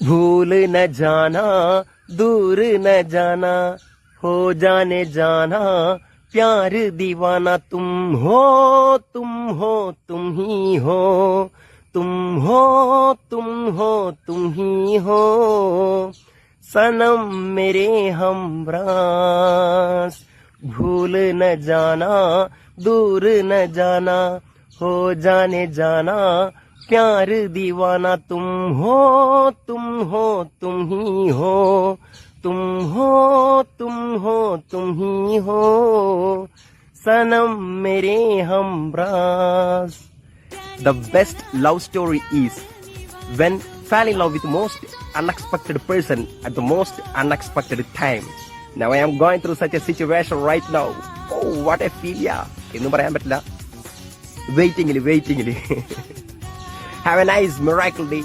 भूल न जाना दूर न जाना हो जाने जाना प्यार दीवाना तुम हो तुम हो तुम ही हो तुम हो तुम हो तुम ही हो सनम मेरे हमरास भूल न जाना दूर न जाना हो जाने जाना प्यार दीवाना तुम हो तुम हो तुम ही हो तुम हो तुम हो तुम ही हो सनम मेरे हमरास. The best love story is when fall in love with the most unexpected person at the most unexpected time. Now I am going through such a situation right now. Oh, what I feel, yeah. എന്നും പറയാൻ പറ്റില്ല. വെയിറ്റിംഗില്. Have a nice miracle day.